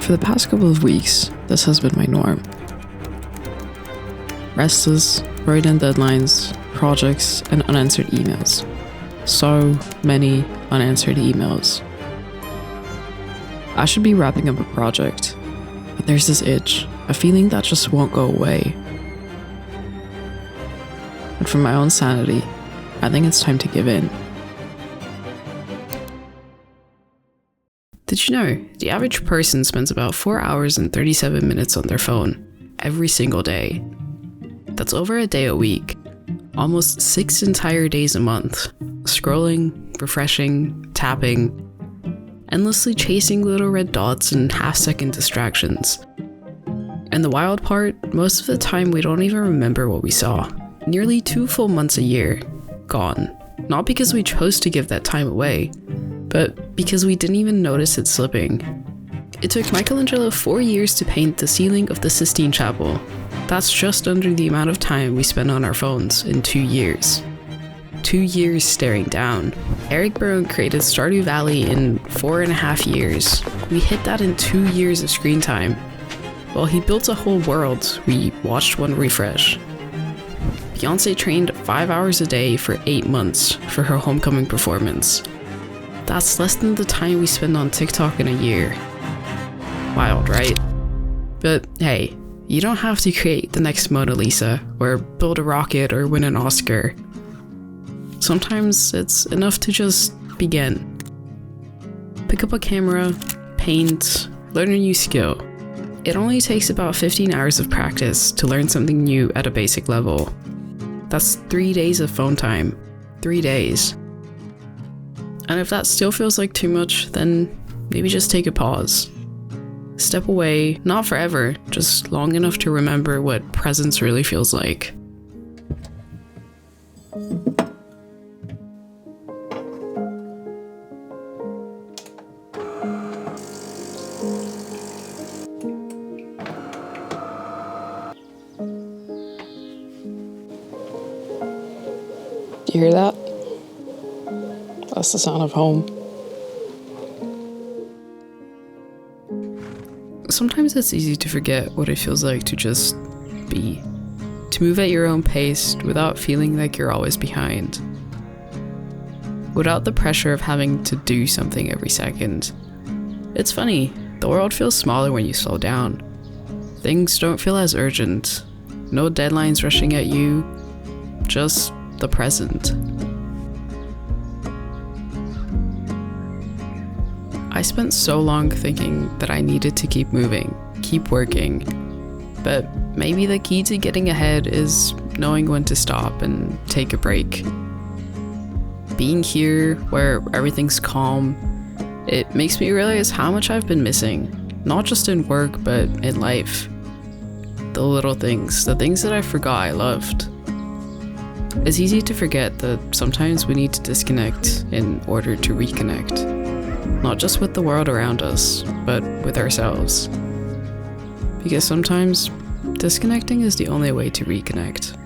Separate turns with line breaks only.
For the past couple of weeks, this has been my norm. Restless, writing deadlines, projects, and unanswered emails. So many unanswered emails. I should be wrapping up a project, but there's this itch, a feeling that just won't go away. But for my own sanity, I think it's time to give in. Did you know, the average person spends about 4 hours and 37 minutes on their phone every single day? That's over a day a week, almost 6 entire days a month, scrolling, refreshing, tapping, endlessly chasing little red dots and half-second distractions. And the wild part, most of the time we don't even remember what we saw. Nearly 2 full months a year, gone. Not because we chose to give that time away, but because we didn't even notice it slipping. It took Michelangelo 4 years to paint the ceiling of the Sistine Chapel. That's just under the amount of time we spend on our phones in 2 years. 2 years staring down. Eric Berenguer created Stardew Valley in 4.5 years. We hit that in 2 years of screen time. While he built a whole world, we watched one refresh. Beyonce trained 5 hours a day for 8 months for her homecoming performance. That's less than the time we spend on TikTok in a year. Wild, right? But hey, you don't have to create the next Mona Lisa, or build a rocket, or win an Oscar. Sometimes it's enough to just begin. Pick up a camera, paint, learn a new skill. It only takes about 15 hours of practice to learn something new at a basic level. That's 3 days of phone time. 3 days. And if that still feels like too much, then maybe just take a pause. Step away, not forever, just long enough to remember what presence really feels like. Do you hear that? That's the sound of home. Sometimes it's easy to forget what it feels like to just be. To move at your own pace without feeling like you're always behind. Without the pressure of having to do something every second. It's funny, the world feels smaller when you slow down. Things don't feel as urgent. No deadlines rushing at you. Just the present. I spent so long thinking that I needed to keep moving, keep working. But maybe the key to getting ahead is knowing when to stop and take a break. Being here, where everything's calm, it makes me realize how much I've been missing. Not just in work, but in life. The little things, the things that I forgot I loved. It's easy to forget that sometimes we need to disconnect in order to reconnect. Not just with the world around us, but with ourselves. Because sometimes, disconnecting is the only way to reconnect.